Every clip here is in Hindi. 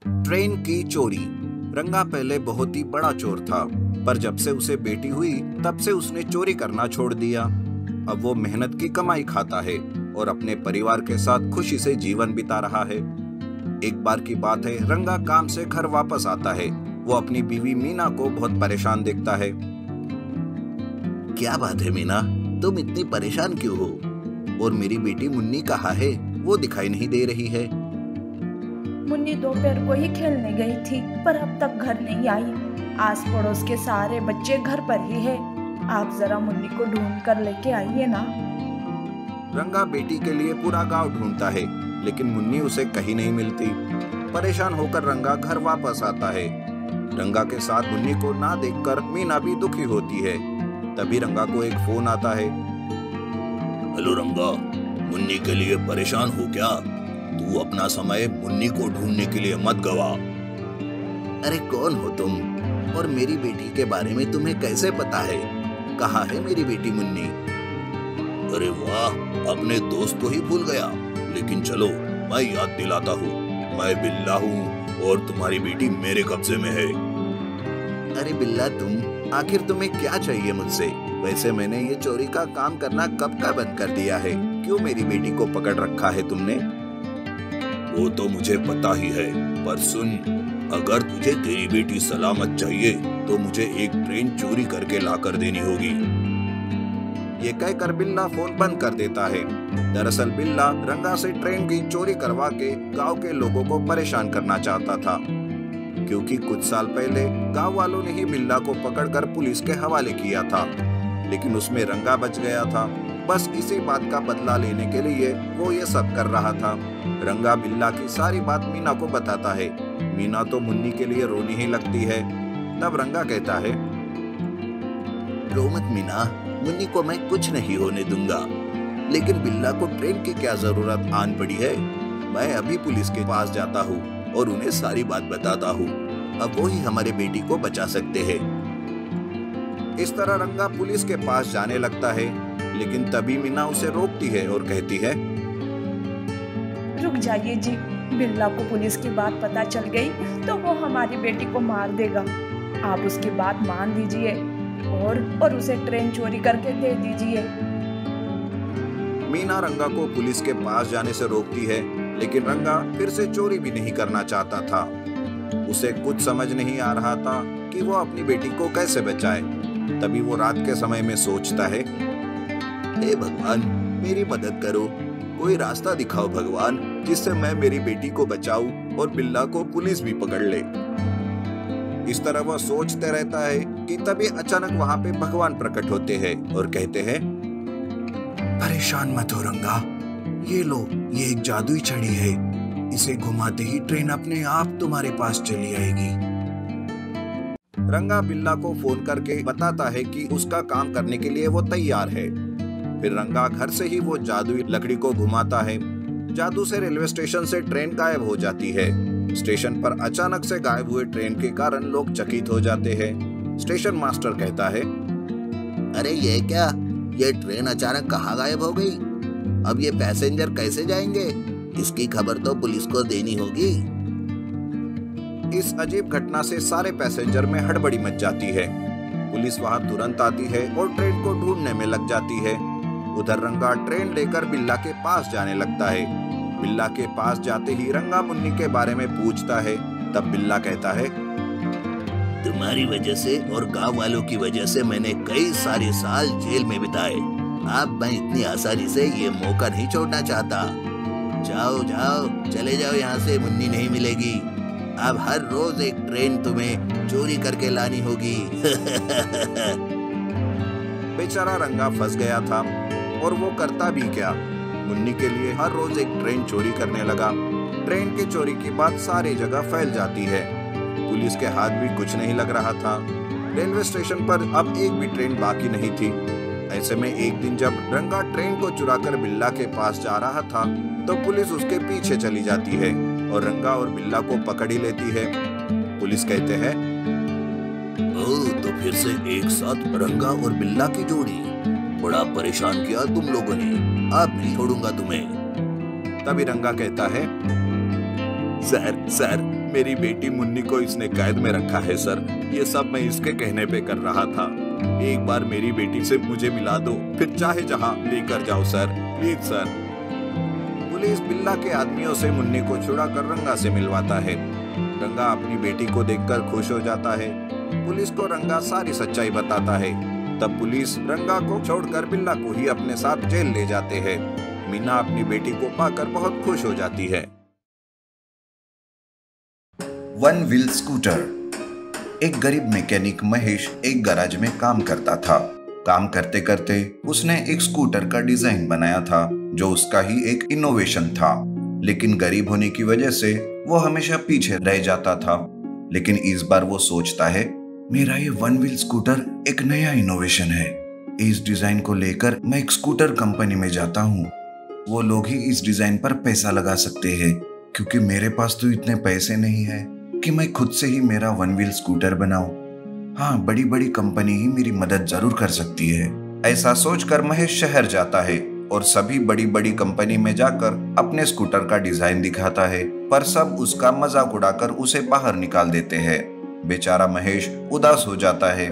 ट्रेन की चोरी। रंगा पहले बहुत ही बड़ा चोर था, पर जब से उसे बेटी हुई तब से उसने चोरी करना छोड़ दिया। अब वो मेहनत की कमाई खाता है और अपने परिवार के साथ खुशी से जीवन बिता रहा है। एक बार की बात है, रंगा काम से घर वापस आता है। वो अपनी बीवी मीना को बहुत परेशान देखता है। क्या बात है मीना, तुम इतनी परेशान क्यों हो? और मेरी बेटी मुन्नी कहाँ है? वो दिखाई नहीं दे रही है। मुन्नी दोपहर को ही खेलने गई थी, पर अब तक घर नहीं आई। आस पड़ोस के सारे बच्चे घर पर ही है। आप जरा मुन्नी को ढूंढ कर लेके आइए ना। रंगा बेटी के लिए पूरा गांव ढूंढता है, लेकिन मुन्नी उसे कहीं नहीं मिलती। परेशान होकर रंगा घर वापस आता है। रंगा के साथ मुन्नी को ना देखकर मीना भी दुखी होती है। तभी रंगा को एक फोन आता है। हेलो रंगा, मुन्नी के लिए परेशान हो क्या? तू अपना समय मुन्नी को ढूंढने के लिए मत गवा। अरे कौन हो तुम? और मेरी बेटी के बारे में तुम्हें कैसे पता है? कहाँ है मेरी बेटी मुन्नी? अरे वाह, अपने दोस्त को ही भूल गया। लेकिन चलो, मैं याद दिलाता हूँ। मैं बिल्ला हूँ और तुम्हारी बेटी मेरे कब्जे में है। अरे बिल्ला तुम, आखिर तुम्हें क्या चाहिए मुझसे? वैसे मैंने ये चोरी का काम करना कब का बंद कर दिया है। क्यों मेरी बेटी को पकड़ रखा है तुमने? वो तो मुझे पता ही है, पर सुन, अगर तुझे तेरी बेटी सलामत चाहिए तो मुझे एक ट्रेन चोरी करके लाकर देनी होगी। ये कहकर बिल्ला फोन बंद कर देता है। दरअसल बिल्ला रंगा से ट्रेन की चोरी करवा के गांव के लोगों को परेशान करना चाहता था, क्योंकि कुछ साल पहले गांव वालों ने ही बिल्ला को पकड़कर पुलिस के हवाले किया था, लेकिन उसमें रंगा बच गया था। बस इसी बात का बदला लेने के लिए वो ये सब कर रहा था। रंगा बिल्ला की सारी बात मीना को बताता है। मीना तो मुन्नी के लिए रोने ही लगती है। तब रंगा कहता है, रो मत मीना, मुन्नी को मैं कुछ नहीं होने दूंगा। लेकिन बिल्ला को ट्रेन की क्या जरूरत आन पड़ी है? मैं अभी पुलिस के पास जाता हूँ और उन्हें सारी बात बताता हूँ। अब वो ही हमारे बेटी को बचा सकते हैं। इस तरह रंगा पुलिस के पास जाने लगता है, लेकिन तभी मीना उसे रोकती है और कहती है, रुक जाइए जी, बिल्ला को पुलिस की बात पता चल गई तो वो हमारी बेटी को मार देगा। आप उसकी बात मान लीजिए और उसे ट्रेन चोरी करके दे दीजिए। मीना रंगा को पुलिस के पास जाने से रोकती है, लेकिन रंगा फिर से चोरी भी नहीं करना चाहता था। उसे कुछ समझ नहीं आ रहा था कि वो अपनी बेटी को कैसे बचाए। तभी वो रात के समय में सोचता है, हे भगवान, मेरी मदद करो। कोई रास्ता दिखाओ भगवान, जिससे मैं मेरी बेटी को बचाऊं और बिल्ला को पुलिस भी पकड़ ले। इस तरह वह सोचते रहता है कि तभी अचानक वहां पे भगवान प्रकट होते हैं और कहते हैं, परेशान मत हो रंगा, ये लो, ये एक जादुई छड़ी है। इसे घुमाते ही ट्रेन अपने आप तुम्हारे पास चली आएगी। रंगा बिल्ला को फोन करके बताता है कि उसका काम करने के लिए वो तैयार है। फिर रंगा घर से ही वो जादुई लकड़ी को घुमाता है। जादू से रेलवे स्टेशन से ट्रेन गायब हो जाती है। स्टेशन पर अचानक से गायब हुए ट्रेन के कारण लोग चकित हो जाते हैं। स्टेशन मास्टर कहता है, अरे ये क्या, ये ट्रेन अचानक कहाँ गायब हो गई? अब ये पैसेंजर कैसे जाएंगे? इसकी खबर तो पुलिस को देनी होगी। इस अजीब घटना से सारे पैसेंजर में हड़बड़ी मच जाती है। पुलिस वहां तुरंत आती है और ट्रेन को ढूंढने में लग जाती है। उधर रंगा ट्रेन लेकर बिल्ला के पास जाने लगता है। बिल्ला के पास जाते ही रंगा मुन्नी के बारे में पूछता है। तब बिल्ला कहता है, तुम्हारी वजह से और गांव वालों की वजह से मैंने कई सारे साल जेल में बिताए। अब मैं इतनी आसानी से ये मौका नहीं छोड़ना चाहता। जाओ जाओ, चले जाओ यहाँ से, मुन्नी नहीं मिलेगी। अब हर रोज एक ट्रेन तुम्हें चोरी करके लानी होगी। बेचारा रंगा फंस गया था और वो करता भी क्या। मुन्नी के लिए हर रोज एक ट्रेन चोरी करने लगा। ट्रेन की चोरी की बात सारी जगह फैल जाती है। पुलिस के हाथ भी कुछ नहीं लग रहा था। रेलवे स्टेशन पर अब एक भी ट्रेन बाकी नहीं थी। ऐसे में एक दिन जब रंगा ट्रेन को चुराकर बिल्ला के पास जा रहा था, तो पुलिस उसके पीछे चली जाती है और रंगा और बिल्ला को पकड़ ही लेती है। पुलिस कहते हैं, ओह, तो फिर से एक साथ रंगा और बिल्ला की जोड़ी। बड़ा परेशान किया तुम लोगों ने, अब नहीं छोड़ूंगा तुम्हें। तभी रंगा कहता है, सर मेरी बेटी मुन्नी को इसने कैद में रखा है सर। ये सब मैं इसके कहने पे कर रहा था। एक बार मेरी बेटी से मुझे मिला दो, फिर चाहे जहां लेकर जाओ सर, प्लीज सर। पुलिस बिल्ला के आदमियों से मुन्नी को छुड़ाकर रंगा से मिलवाता है। रंगा अपनी बेटी को देखकर खुश हो जाता है। पुलिस को रंगा सारी सच्चाई बताता है। तब पुलिस रंगा को छोड़कर बिल्ला को ही अपने साथ जेल ले जाते हैं। मीना अपनी बेटी को पाकर बहुत खुश हो जाती है। One wheel scooter. एक गरीब मैकेनिक महेश एक गैराज में काम करता था। काम करते करते उसने एक स्कूटर का डिजाइन बनाया था जो उसका ही एक इनोवेशन था, लेकिन गरीब होने की वजह से वो हमेशा पीछे रह जाता था। लेकिन इस बार वो सोचता है, मेरा ये वन व्हील स्कूटर एक नया इनोवेशन है। इस डिजाइन को लेकर मैं एक स्कूटर कंपनी में जाता हूँ। वो लोग ही इस डिजाइन पर पैसा लगा सकते हैं, क्योंकि मेरे पास तो इतने पैसे नहीं है कि मैं खुद से ही मेरा वन व्हील स्कूटर बनाऊं। हाँ, बड़ी बड़ी कंपनी ही मेरी मदद जरूर कर सकती है। ऐसा सोचकर महेश शहर जाता है और सभी बड़ी बड़ी कंपनी में जाकर अपने स्कूटर का डिजाइन दिखाता है, पर सब उसका मजाक उड़ाकर उसे बाहर निकाल देते हैं। बेचारा महेश उदास हो जाता है।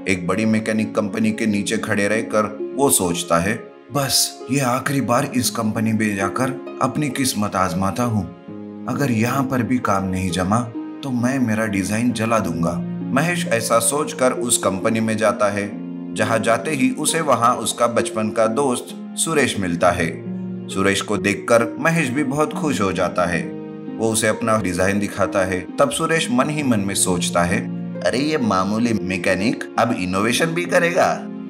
एक बड़ी मैकेनिक कंपनी के नीचे खड़े रहकर वो सोचता है, बस ये आखिरी बार इस कंपनी में जाकर अपनी किस्मत आजमाता हूँ। अगर यहाँ पर भी काम नहीं जमा तो मैं मेरा डिजाइन जला दूंगा। महेश ऐसा सोचकर उस कंपनी में जाता है। जहां जाते ही उसे वहां उसका बचपन का दोस्त सुरेश मिलता है। सुरेश को देखकर महेश भी बहुत खुश हो जाता है। वो उसे अपना डिजाइन दिखाता है। तब सुरेश मन ही मन में सोचता है, अरे ये मामूली मैकेनिक अब इनोवेशन भी करेगा।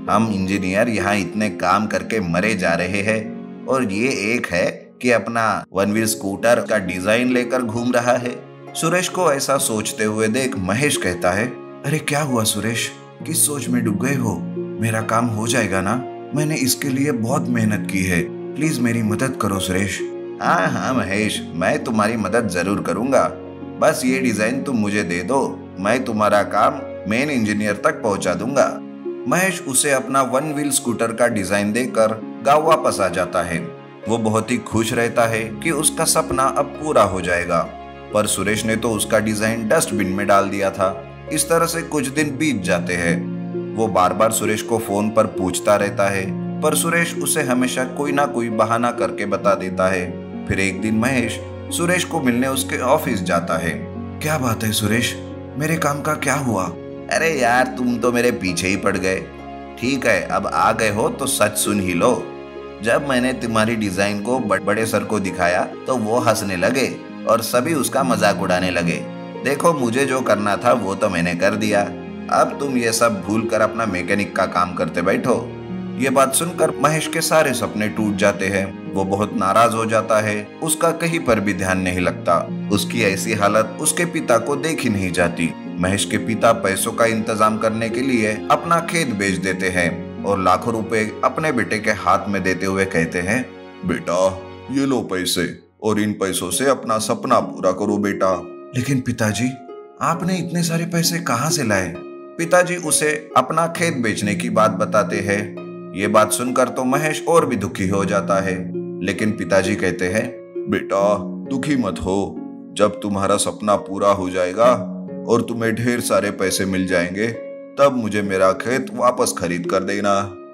हम इंजीनियर यहाँ इतने काम करके मरे जा रहे हैं और ये एक है कि अपना वन व्हील स्कूटर का डिजाइन लेकर घूम रहा है। सुरेश को ऐसा सोचते हुए देख महेश कहता है, अरे क्या हुआ सुरेश, किस सोच में डूब गए हो? मेरा काम हो जाएगा ना? मैंने इसके लिए बहुत मेहनत की है, प्लीज मेरी मदद करो सुरेश। हाँ हाँ महेश, मैं तुम्हारी मदद जरूर करूंगा। बस ये डिजाइन तुम मुझे दे दो, मैं तुम्हारा काम मेन इंजीनियर तक पहुंचा दूंगा। महेश उसे अपना वन व्हील स्कूटर का डिजाइन देकर गांव वापस आ जाता है। वो बहुत ही खुश रहता है कि उसका सपना अब पूरा हो जाएगा, पर सुरेश ने तो उसका डिजाइन डस्टबिन में डाल दिया था। इस तरह से कुछ दिन बीत जाते हैं। वो बार बार सुरेश को फोन पर पूछता रहता है, पर सुरेश उसे हमेशा कोई ना कोई बहाना करके बता देता है। फिर एक दिन महेश सुरेश को मिलने उसके ऑफिस जाता है। क्या बात है सुरेश, मेरे काम का क्या हुआ? अरे यार, तुम तो मेरे पीछे ही पड़ गए। ठीक है, अब आ गए हो तो सच सुन ही लो। जब मैंने तुम्हारी डिजाइन को बड़े सर को दिखाया तो वो हंसने लगे और सभी उसका मजाक उड़ाने लगे। देखो, मुझे जो करना था वो तो मैंने कर दिया। अब तुम ये सब भूल कर अपना मैकेनिक का काम करते बैठो। ये बात सुनकर महेश के सारे सपने टूट जाते हैं। वो बहुत नाराज हो जाता है। उसका कहीं पर भी ध्यान नहीं लगता। उसकी ऐसी हालत उसके पिता को देखी नहीं जाती। महेश के पिता पैसों का इंतजाम करने के लिए अपना खेत बेच देते हैं और लाखों रुपए अपने बेटे के हाथ में देते हुए कहते हैं, बेटा ये लो पैसे और इन पैसों से अपना सपना पूरा करो बेटा। लेकिन पिताजी, आपने इतने सारे पैसे कहाँ से लाए? पिताजी उसे अपना खेत बेचने की बात बताते हैं। ये बात सुनकर तो महेश और भी दुखी हो जाता है, लेकिन पिताजी कहते हैं, बेटा दुखी मत हो। जब तुम्हारा सपना पूरा हो जाएगा और तुम्हें ढेर सारे पैसे मिल जाएंगे, तब मुझे मेरा खेत वापस खरीद कर देना।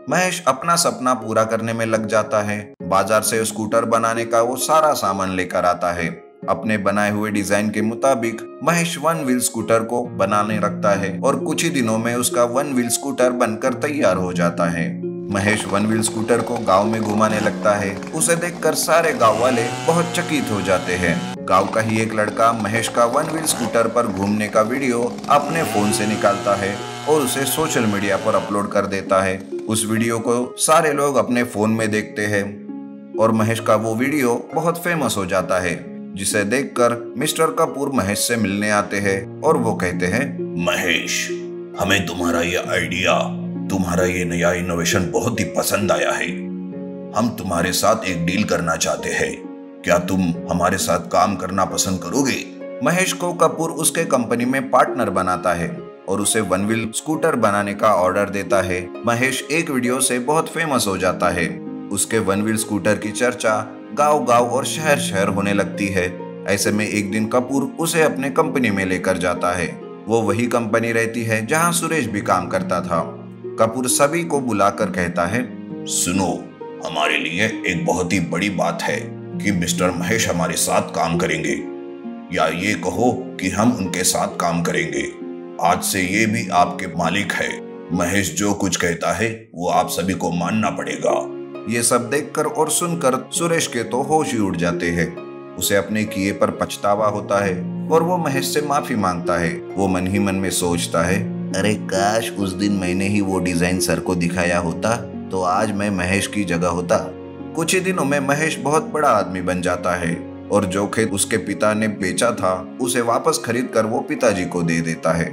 महेश अपना सपना पूरा करने में लग जाता है। बाजार से स्कूटर बनाने का वो सारा सामान लेकर आता है। अपने बनाए हुए डिजाइन के मुताबिक महेश वन व्हील स्कूटर को बनाने लगता है और कुछ ही दिनों में उसका वन व्हील स्कूटर बनकर तैयार हो जाता है। महेश वन व्हील स्कूटर को गांव में घुमाने लगता है। उसे देखकर सारे गांव वाले बहुत चकित हो जाते हैं। गांव का ही एक लड़का महेश का वन व्हील स्कूटर पर घूमने का वीडियो अपने फोन से निकालता है और उसे सोशल मीडिया पर अपलोड कर देता है। उस वीडियो को सारे लोग अपने फोन में देखते हैं और महेश का वो वीडियो बहुत फेमस हो जाता है, जिसे देखकर मिस्टर कपूर महेश से मिलने आते हैं और वो कहते हैं, महेश, हमें तुम्हारा ये आइडिया, तुम्हारा ये नया इनोवेशन बहुत ही पसंद आया है। हम तुम्हारे साथ एक डील करना चाहते हैं। क्या तुम हमारे साथ काम करना पसंद करोगे? महेश को कपूर उसके कंपनी में पार्टनर बनाता है और उसे वन व्हील स्कूटर बनाने का ऑर्डर देता है। महेश एक वीडियो से बहुत फेमस हो जाता है। उसके वन व्हील स्कूटर की चर्चा गांव-गांव और शहर-शहर होने लगती है। ऐसे में एक दिन कपूर उसे अपने कंपनी में लेकर जाता है। वो वही कंपनी रहती है जहाँ सुरेश भी काम करता था। कपूर सभी को बुलाकर कहता है, सुनो, हमारे लिए एक बहुत ही बड़ी बात है कि मिस्टर महेश हमारे साथ काम करेंगे, या ये कहो कि हम उनके साथ काम करेंगे। आज से ये भी आपके मालिक है। महेश जो कुछ कहता है वो आप सभी को मानना पड़ेगा। ये सब देखकर और सुनकर सुरेश के तो होश ही उड़ जाते हैं। उसे अपने किए पर पछतावा होता है और वो महेश से माफी मांगता है। वो मन ही मन में सोचता है, अरे काश उस दिन मैंने ही वो डिजाइन सर को दिखाया होता तो आज मैं महेश की जगह होता। कुछ ही दिनों में महेश बहुत बड़ा आदमी बन जाता है और जो खेत उसके पिता ने बेचा था उसे वापस खरीद कर वो पिताजी को दे देता है।